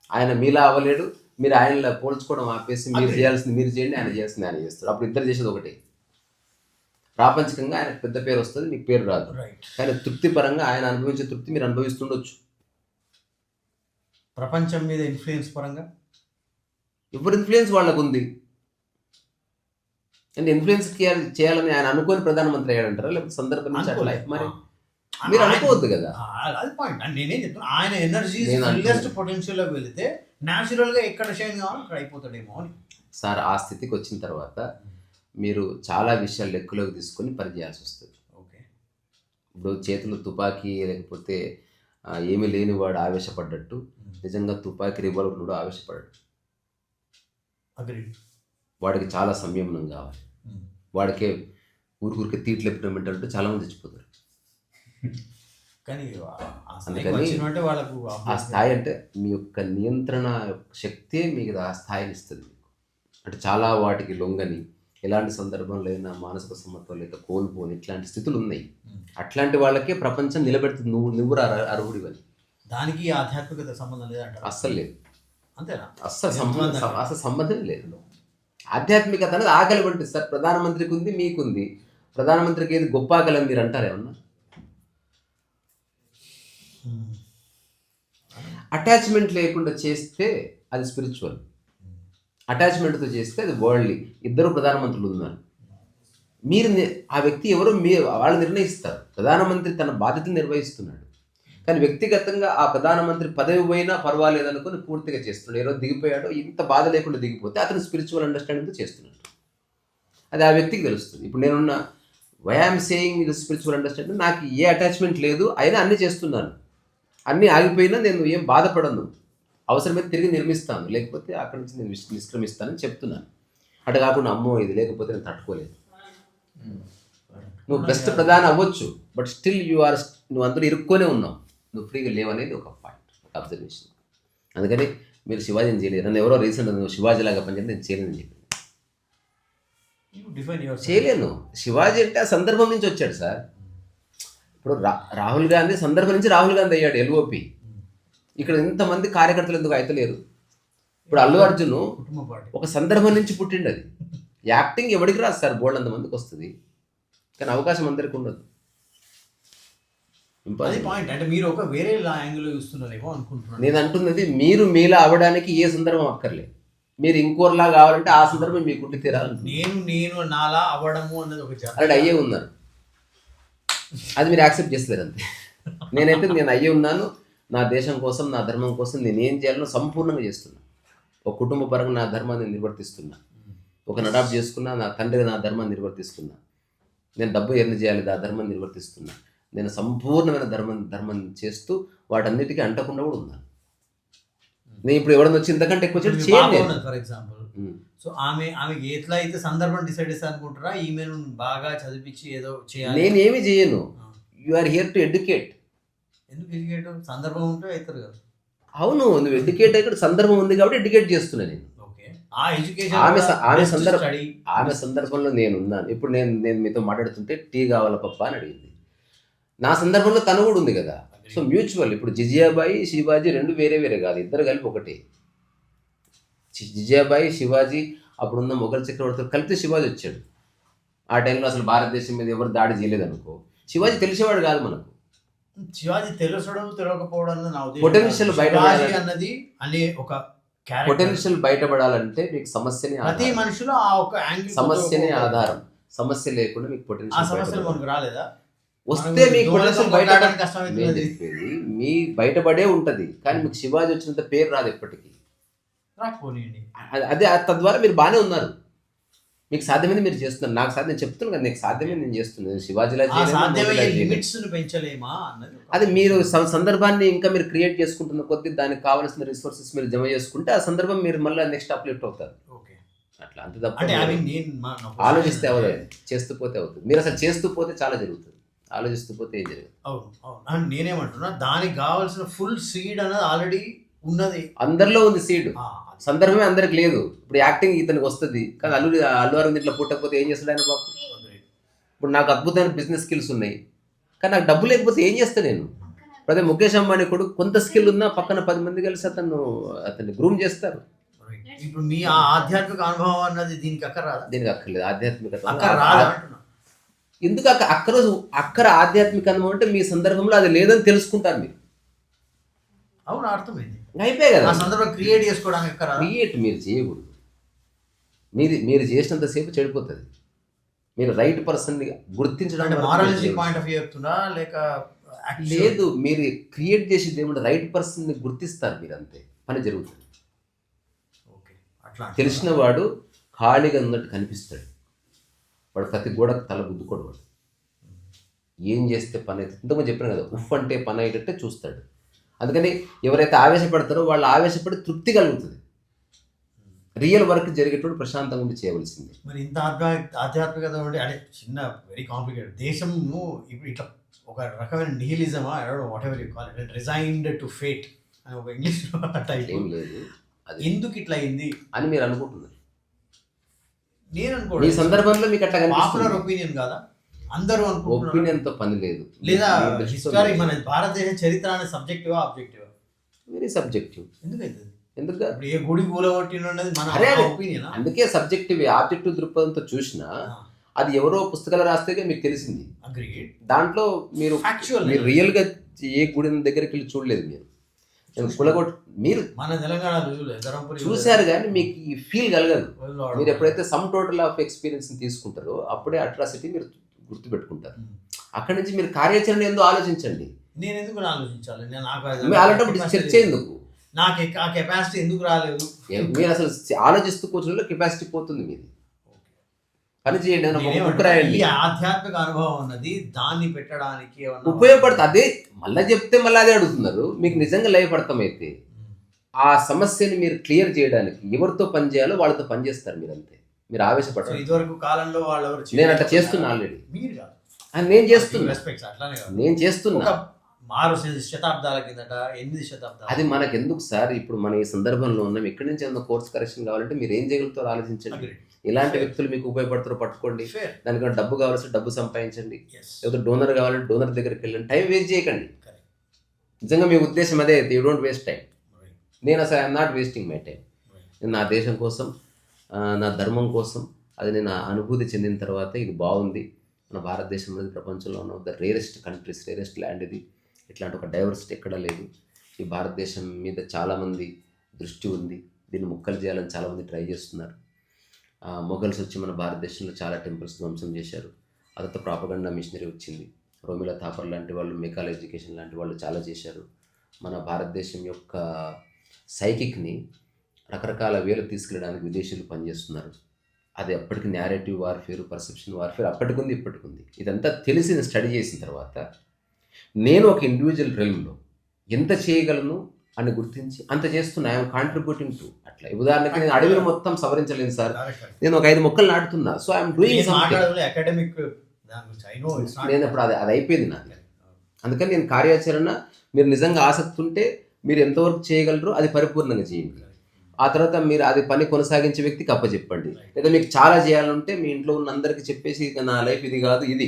C: ఆయన మీలా అవ్వలేడు, మీరు ఆయనలా పోల్చుకోవడం ఆపేసి మీరు చేయాల్సింది మీరు చేయండి, ఆయన చేయాల్సింది ఆయన చేస్తారు. అప్పుడు ఇద్దరు చేసేది ఒకటి. ప్రాపంచికంగా ఆయనకు పెద్ద పేరు వస్తుంది, మీకు పేరు రాదు. కానీ తృప్తిపరంగా ఆయన అనుభవించే తృప్తి మీరు అనుభవిస్తుండొచ్చు.
B: ప్రపంచం మీద ఇన్ఫ్లుయెన్స్ పరంగా
C: ఎవరి ఇన్ఫ్లుయెన్స్ వాళ్ళకు ఉంది. అంటే ఇన్ఫ్లుయెన్స్ చేయాలని ఆయన అనుకోని ప్రధానమంత్రి అయ్యాడంటారా, లేకపోతే సందర్భం నుంచి అట్లా మరి మీరు అనుకోవద్దు కదా.
B: అది పాయింట్. నేనేం చెప్తున్నా, ఆయన ఎనర్జీ పొటెన్షియల్లోకి వెళితే న్యాచురల్గా ఎక్కడ షైన్ కావాలి అక్కడ అయిపోతాడేమో అని.
C: సార్ ఆ స్థితికి వచ్చిన తర్వాత మీరు చాలా విషయాలు లెక్కలోకి తీసుకొని పనిచేయాల్సి వస్తుంది.
B: ఓకే,
C: ఇప్పుడు చేతులు తుపాకీ లేకపోతే ఏమీ లేని వాడు ఆవేశపడ్డట్టు నిజంగా తుపాకీ రివాల్వర్ కూడా ఆవేశపడ్డాడు. వాడికి చాలా సంయమనం కావాలి. వాడికే ఊరికే తీట్లు ఎప్పుడేమంటారంటే చాలా మంది చచ్చిపోతారు.
B: కానీ
C: అందుకని ఆ స్థాయి అంటే మీ యొక్క నియంత్రణ శక్తే మీకు ఆ స్థాయిని ఇస్తుంది. అంటే చాలా వాటికి లొంగని, ఎలాంటి సందర్భంలో అయినా మానసిక సమత్వం లేక కోల్పోని ఇట్లాంటి స్థితులు ఉన్నాయి. అట్లాంటి వాళ్ళకే ప్రపంచం నిలబెడుతుంది. నువ్వు అర్హుడివని.
B: దానికి ఆధ్యాత్మికత సంబంధం లేదంటారు?
C: అస్సలు లేదు.
B: అంతేనా?
C: అసలు సంబంధం లేదు. ఆధ్యాత్మికత అనేది ఆకలి వంటి సార్. ప్రధానమంత్రికి ఉంది, మీకుంది. ప్రధానమంత్రికి ఏది గొప్ప ఆకలి అని మీరు అంటారు ఏమన్నా? అటాచ్మెంట్ లేకుండా చేస్తే అది స్పిరిచువల్, అటాచ్మెంట్తో చేస్తే అది వరల్డ్లీ. ఇద్దరు ప్రధానమంత్రులు ఉన్నారు, మీరు ఆ వ్యక్తి ఎవరో వాళ్ళు నిర్ణయిస్తారు. ప్రధానమంత్రి తన బాధ్యతను నిర్వహిస్తున్నాడు, కానీ వ్యక్తిగతంగా ఆ ప్రధానమంత్రి పదవి పోయినా పర్వాలేదు అనుకుని పూర్తిగా చేస్తున్నాడు. ఏ రోజు దిగిపోయాడో ఇంత బాధ లేకుండా దిగిపోతే అతను స్పిరిచువల్ అండర్స్టాండింగ్తో చేస్తున్నాడు. అది ఆ వ్యక్తికి తెలుస్తుంది. ఇప్పుడు నేనున్న వై ఐఎమ్ సేయింగ్ ఇది స్పిరిచువల్ అండర్స్టాండింగ్, నాకు ఏ అటాచ్మెంట్ లేదు, అయినా అన్నీ చేస్తున్నాను, అన్నీ ఆగిపోయినా నేను ఏం బాధపడను, అవసరమైతే తిరిగి నిర్మిస్తాను, లేకపోతే అక్కడి నుంచి నేను నిష్క్రమిస్తానని చెప్తున్నాను. అటు కాకుండా అమ్మో ఇది లేకపోతే నేను తట్టుకోలేదు. నువ్వు బెస్ట్ ప్రధాని అవ్వచ్చు, బట్ స్టిల్ నువ్వు అందులో ఇరుక్కొనే ఉన్నావు, నువ్వు ఫ్రీగా లేవనేది ఒక పాయింట్, ఒక అబ్జర్వేషన్. అందుకని మీరు శివాజీని చేయలేదు. నన్ను ఎవరో రీసెంట్ నువ్వు శివాజీ లాగా పనిచేయండి, నేను చేయలేదని చెప్పి చేయలేను. శివాజీ అంటే ఆ సందర్భం నుంచి వచ్చాడు సార్. ఇప్పుడు రాహుల్ గాంధీ సందర్భం నుంచి రాహుల్ గాంధీ అయ్యాడు ఎల్ఓపి. ఇక్కడ ఇంతమంది కార్యకర్తలు ఎందుకు అయితలేరు? ఇప్పుడు అల్లు అర్జున్ ఒక సందర్భం నుంచి పుట్టిండు. అది యాక్టింగ్ ఎవరికి రాదు సార్, బోల్డ్ అంతమందికి వస్తుంది, కానీ అవకాశం అందరికి ఉండదు.
B: పాయింట్ అంటే మీరు ఒక వేరే యాంగిల్ చూస్తున్నారేమో అనుకుంటున్నాను.
C: నేను అంటున్నది మీరు మీలా అవ్వడానికి ఏ సందర్భం అక్కర్లేదు, మీరు ఇంకోలా కావాలంటే ఆ సందర్భం మీకు ఉండి తీరాలి.
B: నేను నాలా అవ్వడము అన్నది ఒక
C: అలాంటి అయ్యే ఉన్నారు, అది మీరు యాక్సెప్ట్ చేస్తారు అంతే. నేనైతే నేను అయ్యే ఉన్నాను, నా దేశం కోసం నా ధర్మం కోసం నేను ఏం చేయాలో సంపూర్ణంగా చేస్తున్నా. ఒక కుటుంబ పరంగా నా ధర్మాన్ని నిర్వర్తిస్తున్నా, ఒక అడాప్ట్ చేసుకున్నా, నా తండ్రిగా నా ధర్మాన్ని నిర్వర్తిస్తున్నా, నేను డబ్బు ఎర్న్ చేయాలి ఆ ధర్మాన్ని నిర్వర్తిస్తున్నా, నేను సంపూర్ణమైన ధర్మం చేస్తూ వాటన్నిటికీ అంటకుండా కూడా ఉన్నాను. నేను ఇప్పుడు ఎవరైనా వచ్చి ఇంతకంటే ఎక్కువ చేయండి
B: ఫర్ ఎగ్జాంపుల్. సో ఆమెకి ఎట్లా అయితే సందర్భం డిసైడ్ చేస్తా అనుకుంటారా, ఈమెను బాగా చదివించి ఏదో చేయాలి.
C: నేనేమి చేయను, you are here to educate.
B: ఎందుకు ఎడ్యుకేట్? సందర్భం ఉంటే అవుతారు కదా.
C: అవును, నువ్వు ఎడ్యుకేట్ అయ్యి సందర్భం ఉంది కాబట్టి ఎడ్యుకేట్ చేస్తున్నా నేను. ఆమె సందర్భంలో నేను ఉన్నాను. ఇప్పుడు నేను మీతో మాట్లాడుతుంటే టీ కావాలా పప్ప అని అడిగింది, నా సందర్భంలో తను కూడా ఉంది కదా. So mutual. ఇప్పుడు జిజియాబాయి శివాజీ రెండు వేరే వేరే కాదు, ఇద్దరు కలిపి ఒకటి. జిజియాబాయి శివాజీ అప్పుడున్న మొఘల్ చక్రవర్తులు కలిపితే శివాజీ వచ్చాడు. ఆ టైంలో అసలు భారతదేశం మీద ఎవరు దాడి చేయలేదు అనుకో, శివాజీ తెలిసేవాడు కాదు మనకు.
B: శివాజీ తెలుసడం తెలియకపోవడం
C: పొటెన్షియల్ బయటపడాలి
B: అన్నది అనే ఒక
C: పొటెన్షియల్ బయటపడాలంటే మీకు సమస్యని
B: ప్రతి మనిషిలో ఆ ఒక
C: సమస్యనే ఆధారం. సమస్య లేకుండా మీకు పొటెన్షియల్
B: రాలేదా?
C: వస్తే మీకు పొటెన్షియల్ చెప్పేది మీ బయటపడే ఉంటది, కానీ మీకు శివాజీ వచ్చినంత పేరు రాదు ఎప్పటికీ. అదే తద్వారా మీరు బాగానే ఉన్నారు, మీకు సాధ్యమైంది మీరు చేస్తున్నారు. నాకు సాధ్యం చెప్తున్నాను కదా, నీకు సాధ్యమైంది నేను చేస్తున్నాను. శివాజీలా అది మీరు సందర్భాన్ని ఇంకా మీరు క్రియేట్ చేసుకుంటున్న కొద్దీ దానికి కావాల్సిన రిసోర్సెస్ మీరు జమ చేసుకుంటే ఆ సందర్భం మీరు మళ్ళీ నెక్స్ట్ అప్లిఫ్ట్ అవుతారు. అట్లా అంతే తప్ప ఆలోచిస్తే అవ్వలేదు, చేస్తూ పోతే అవుతుంది. మీరు అసలు చేస్తూ పోతే చాలా జరుగుతుంది, ఆలోచిస్తూ పోతే ఏం జరుగుతుంది.
B: అవును, నేనేమంటున్నా దానికి కావాల్సిన ఫుల్ సీడ్ అనేది ఆల్రెడీ ఉన్నది,
C: అందరిలో ఉంది సీడ్. సందర్భమే అందరికి లేదు. ఇప్పుడు యాక్టింగ్ ఇతనికి వస్తుంది, కానీ అల్లు అరవింద్ ఇట్లా పుట్టకపోతే ఏం చేస్తాడు ఆయన పాపం. ఇప్పుడు నాకు అద్భుతమైన బిజినెస్ స్కిల్స్ ఉన్నాయి, కానీ నాకు డబ్బు లేకపోతే ఏం చేస్తాను నేను. అదే ముఖేష్ అంబానీ కొడుకు కొంత స్కిల్ ఉన్నా పక్కన 10 మంది కలిసి అతన్ని గ్రూమ్ చేస్తారు.
B: ఇప్పుడు మీ ఆధ్యాత్మిక అనుభవం అన్నది దీనికి అక్కర్రాదా?
C: దీనికి అక్కర్లేదు. ఆధ్యాత్మికత ఎందుకు అక్కర ఆధ్యాత్మిక అనుభవం అంటే మీ సందర్భంలో అది లేదని తెలుసుకుంటారు మీరు.
B: అవును, అర్థమైంది.
C: అయిపోయి కదా,
B: సందర్భం క్రియేట్ చేసుకోవడానికి
C: క్రియేట్ మీరు చేయకూడదు. మీరు చేసినంతసేపు చెడిపోతుంది. మీరు రైట్ పర్సన్ని గుర్తించడం లేదు, మీరు క్రియేట్ చేసేది ఏమంటే రైట్ పర్సన్ని గుర్తిస్తారు మీరు, అంతే పని జరుగుతుంది. తెలిసిన వాడు ఖాళీగా ఉన్నట్టు కనిపిస్తాడు, వాడు ప్రతి గోడకు తల గుద్దుకోడు. వాడు ఏం చేస్తే పని అయితే ఇంతకుముందు చెప్పిన కదా, ఉఫ్ అంటే పని అయ్యేటట్టే చూస్తాడు. అందుకని ఎవరైతే ఆవేశపడతారో వాళ్ళు ఆవేశపడి తృప్తి కలుగుతుంది. రియల్ వర్క్ జరిగేటప్పుడు ప్రశాంతంగా ఉండి చేయవలసింది.
B: మరి ఇంత ఆధ్యాత్మికత ఉంటే అంటే చిన్న వెరీ కాంప్లికేటెడ్ దేశము ఇప్పుడు ఇట్లా ఒక రకమైన నిహిలిజమా whatever you call it, resigned to fate అని ఒక ఇంగ్లీష్లో
C: ఏం లేదు. అది
B: ఎందుకు ఇట్లా అయింది అని
C: మీరు అనుకుంటున్నారు.
B: నేను అనుకోండి
C: ఈ సందర్భంలో మీకు అట్లా
B: పాపులర్ ఒపీనియన్ కాదా? అందరూ
C: ఒపీనియన్తో పని లేదు.
B: లేదా హిస్టరీ మన భారతదేశ చరిత్ర అనే సబ్జెక్టివా ఆబ్జెక్టివా?
C: Very subjective.
B: ఎందుకైతే
C: ఎందుకు
B: ఏ గుడి కూలగొట్టినది మన ఒపీనియన్.
C: అందుకే సబ్జెక్టివ్ ఆబ్జెక్టివ్ దృక్పథంతో చూసినా అది ఎవరో పుస్తకాలు రాస్తే మీకు తెలిసింది. దాంట్లో మీరు రియల్గా ఏ గుడి దగ్గరికి వెళ్ళి చూడలేదు. మీరు
B: మన తెలంగాణ
C: చూశారు కానీ మీకు ఈ ఫీల్ కలగదు. మీరు ఎప్పుడైతే సమ్ టోటల్ ఆఫ్ ఎక్స్పీరియన్స్ తీసుకుంటారో అప్పుడే అట్రాసిటీ మీరు గుర్తుపెట్టుకుంటారు. అక్కడి నుంచి మీరు కార్యాచరణ ఎందుకు ఆలోచించండి.
B: నేను ఎందుకు ఆలోచించాలి?
C: అలాంటప్పుడు చర్చ ఎందుకు?
B: నాకు ఆ కెపాసిటీ ఎందుకు రాలేదు?
C: మీరు అసలు ఆలోచిస్తూ కూర్చున్న కెపాసిటీ పోతుంది మీది. పని చేయండి అని ఒక బుక్
B: నేనేమంటున్నా,
C: రాయండి.
B: ఈ ఆధ్యాత్మిక అనుభవం ఉన్నది దాన్ని పెట్టడానికి ఏమన్నా
C: ఉపయోగపడుతుంది. అదే మళ్ళీ చెప్తే మళ్ళీ అదే అడుగుతున్నారు. మీకు నిజంగా లైఫ్ అర్థమైతే ఆ సమస్యని మీరు క్లియర్ చేయడానికి ఎవరితో పని చేయాలో వాళ్ళతో పని చేస్తారు. మీరు అంతే, మీరు
B: సో
C: ఆవేశపడరు.
B: ఇదివరకు కాలంలో వాళ్ళు ఎవరు
C: నేను అట్లా చేస్తున్నా ఆల్రెడీ.
B: మీరు కాదు,
C: నేను చేస్తున్నా,
B: రెస్పెక్ట్స్ అట్లానే కాదు.
C: నేను చేస్తున్నా.
B: ఒక 6 శతాబ్దాల కిందట 8 శతాబ్దాలు
C: అది మనకెందుకు సార్? ఇప్పుడు మన ఈ సందర్భంలో ఉన్నాం. ఎక్కడి నుంచి ఏమన్నా కోర్స్ కరెక్షన్ కావాలంటే మీరు ఏం చేయగలుగుతారో ఆలోచించండి. ఇలాంటి వ్యక్తులు మీకు ఉపయోగపడతారో పట్టుకోండి. దానికన్నా డబ్బు కావాల్సి డబ్బు సంపాదించండి. లేకపోతే డోనర్ కావాలంటే డోనర్ దగ్గరికి వెళ్ళండి. టైం వేస్ట్ చేయకండి. నిజంగా మీ ఉద్దేశం అదే అయితే యూ డోంట్ వేస్ట్ టైం. నేను అసలు I'm not wasting my time. నేను నా దేశం కోసం, నా ధర్మం కోసం అది నేను అనుభూతి చెందిన తర్వాత ఇది బాగుంది. మన భారతదేశం అనేది ప్రపంచంలో ఉన్న the rarest countries, rarest land ఇది. ఇట్లాంటి ఒక డైవర్సిటీ ఎక్కడా లేదు. ఈ భారతదేశం మీద చాలామంది దృష్టి ఉంది. దీన్ని ముక్కలు చేయాలని చాలామంది ట్రై చేస్తున్నారు. మొఘల్స్ వచ్చి మన భారతదేశంలో చాలా టెంపుల్స్ ధ్వంసం చేశారు. అదంతా ప్రాపగండా మిషనరీ వచ్చింది. రోమిలా థాపర్ లాంటి వాళ్ళు, మెకాల్ ఎడ్యుకేషన్ లాంటి వాళ్ళు చాలా చేశారు. మన భారతదేశం యొక్క సైకిక్ని రకరకాల వేలు తీసుకెళ్ళడానికి విదేశీయులు పనిచేస్తున్నారు. అది అప్పటికి నేరేటివ్ వార్ఫేర్, పర్సెప్షన్ వార్ఫేర్ అప్పటికుంది ఇప్పటికుంది. ఇదంతా తెలిసి నేను స్టడీ చేసిన తర్వాత నేను ఒక ఇండివిజువల్ రెల్మ్లో ఎంత చేయగలను అని గుర్తించి అంత చేస్తున్నా. I'm contributing to. అట్లా ఉదాహరణకి నేను అడవిని మొత్తం సవరించలేను సార్, నేను ఒక 5 మొక్కలు నాటుతున్నా. So I'm doing something.
B: Academic
C: నేను ఇప్పుడు అది అయిపోయింది నాకు. అందుకని నేను కార్యాచరణ, మీరు నిజంగా ఆసక్తి ఉంటే మీరు ఎంతవరకు చేయగలరో అది పరిపూర్ణంగా చేయండి. ఆ తర్వాత మీరు అది పని కొనసాగించే వ్యక్తికి అప్పచెప్పండి. లేదా మీకు చాలా చేయాలంటే మీ ఇంట్లో ఉన్న అందరికీ చెప్పేసి ఇక నా లైఫ్ ఇది కాదు, ఇది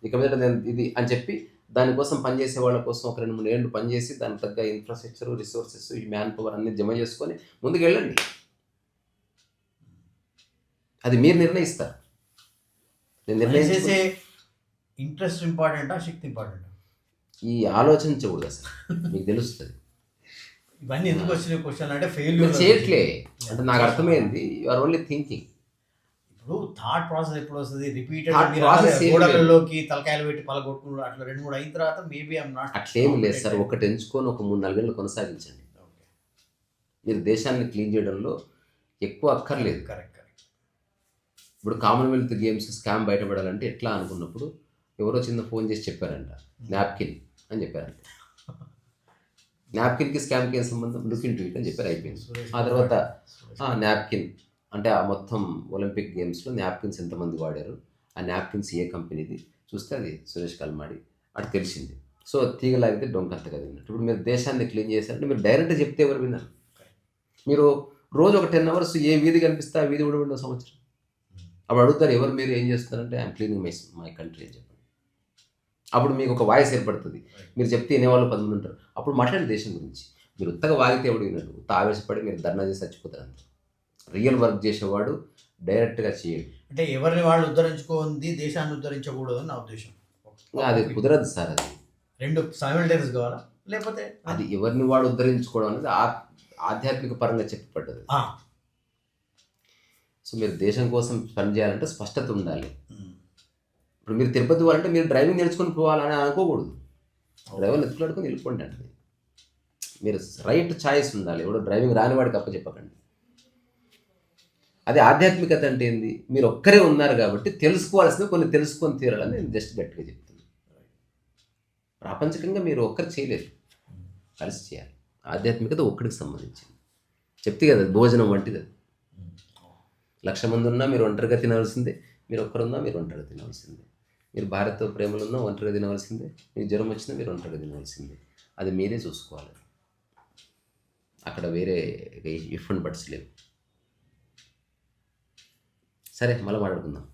C: ఇక మీద నేను ఇది అని చెప్పి దానికోసం పనిచేసే వాళ్ళ కోసం ఒక 2-3 ఏళ్ళు పనిచేసి దానికి తగ్గ ఇన్ఫ్రాస్ట్రక్చర్, రిసోర్సెస్, ఈ మ్యాన్ పవర్ అన్ని జమ చేసుకొని ముందుకు వెళ్ళండి. అది మీరు నిర్ణయిస్తారు. నేను నిర్ణయించే
B: ఇంట్రెస్ట్ ఇంపార్టెంటా, శక్తి ఇంపార్టెంటా?
C: ఈ ఆలోచించకూడదు అసలు, మీకు తెలుస్తుంది.
B: ఇవన్నీ ఎందుకు వచ్చిన క్వశ్చన్ అంటే
C: మీరు
B: ఫెయిల్యూర్
C: చేయట్లే అంటే నాకు అర్థమైంది. You are only thinking.
B: ఇప్పుడు థాట్ ప్రాసెస్ ఎప్పుడు వస్తుంది?
C: Thought
B: రిపీటెడ్
C: process ఏం
B: గోడలలోకి తలకాయలు పెట్టి పలగొట్టుకున్నారు అట్లా 2-3 అయిన తర్వాత మేబీ ఐఎమ్ నాట్.
C: అట్లేం లేదు సార్. ఒకటి ఎంచుకొని ఒక 3-4 ఏళ్ళు కొనసాగించండి. మీరు దేశాన్ని క్లీన్ చేయడంలో ఎక్కువ అక్కర్లేదు.
B: కరెక్ట్.
C: ఇప్పుడు కామన్వెల్త్ గేమ్స్ స్కామ్ బయటపడాలంటే ఎట్లా అనుకున్నప్పుడు ఎవరో చిన్న ఫోన్ చేసి చెప్పారంట, నాప్కిన్ అని చెప్పారంట. నాప్కిన్కి స్కామ్కి ఏం సంబంధం? లుక్ ఇన్ టు ఇట్ అని చెప్పారు, అయిపోయింది. ఆ తర్వాత నాప్కిన్ అంటే ఆ మొత్తం ఒలింపిక్ గేమ్స్లో నాప్కిన్స్ ఎంతమంది వాడారు, ఆ నాప్కిన్స్ ఏ కంపెనీది చూస్తే అది సురేష్ కల్మాడి అటు తెలిసింది. సో తీగలాగితే డొంకంత కదా విన్నట్టు. ఇప్పుడు మీరు దేశాన్ని క్లీన్ చేశారంటే మీరు డైరెక్ట్గా చెప్తే ఎవరు విన్నారు? మీరు రోజు ఒక 10 hours ఏ వీధి కనిపిస్తే ఆ వీధి కూడా ఉండవు సంవత్సరం. అప్పుడు అడుగుతారు ఎవరు మీరు ఏం చేస్తున్నారంటే ఐఎమ్ క్లీనింగ్ మై కంట్రీ అని చెప్పండి. అప్పుడు మీకు ఒక వాయిస్ ఏర్పడుతుంది. మీరు చెప్తే వినేవాళ్ళు 10 మంది ఉంటారు. అప్పుడు మాట్లాడే దేశం గురించి. మీరు ఉత్తగా వాగితే ఎవడు వినడు. ఉత్త ఆవేశపడి మీరు ధర్నా చేసి చచ్చిపోతారు అంతే. రియల్ వర్క్ చేసేవాడు డైరెక్ట్గా చేయడు.
B: అంటే ఎవరిని వాళ్ళు ఉద్ధరించుకోంది దేశాన్ని ఉద్ధరించకూడదు అని నా ఉద్దేశం.
C: అది కుదరదు సార్. అది
B: 2 సైమల్టేనియస్ కావాలా, లేకపోతే
C: అది ఎవరిని వాడు ఉద్ధరించుకోవడం అనేది ఆధ్యాత్మిక పరంగా చెప్పబడ్డది. సో మీరు దేశం కోసం పని చేయాలంటే స్పష్టత ఉండాలి. ఇప్పుడు మీరు తిరుపతి పోవాలంటే మీరు డ్రైవింగ్ నేర్చుకొని పోవాలని అనుకోకూడదు. డ్రైవర్ ఎత్తులాడుకొని వెళ్ళిపోండి అంటే మీరు రైట్ ఛాయిస్ ఉండాలి. ఎవడో డ్రైవింగ్ రాని వాడికి అప్పచెప్పకండి. అది ఆధ్యాత్మికత అంటే ఏంది? మీరు ఒక్కరే ఉన్నారు కాబట్టి తెలుసుకోవాల్సింది కొన్ని తెలుసుకొని తీరాలని నేను జస్ట్ గట్టిగా చెప్తున్నాను. ప్రాపంచికంగా మీరు ఒక్కరు చేయలేరు, కలిసి చేయాలి. ఆధ్యాత్మికత ఒక్కడికి సంబంధించింది. చెప్తే కదా భోజనం వంటిది. 1,00,000 మంది ఉన్నా మీరు ఒంటరిగా తినవలసిందే, మీరు ఒక్కరున్నా మీరు ఒంటరిగా తినవలసిందే. మీరు భార్యతో ప్రేమలు ఉన్నా ఒంటరిగా తినవలసిందే, మీకు జ్వరం వచ్చినా మీరు ఒంటరిగా తినవలసిందే. అది మీరే చూసుకోవాలి. అక్కడ వేరే ఇఫ్ అండ్ బట్స్ లేవు. సరే, మళ్ళీ మాట్లాడుకుందాం.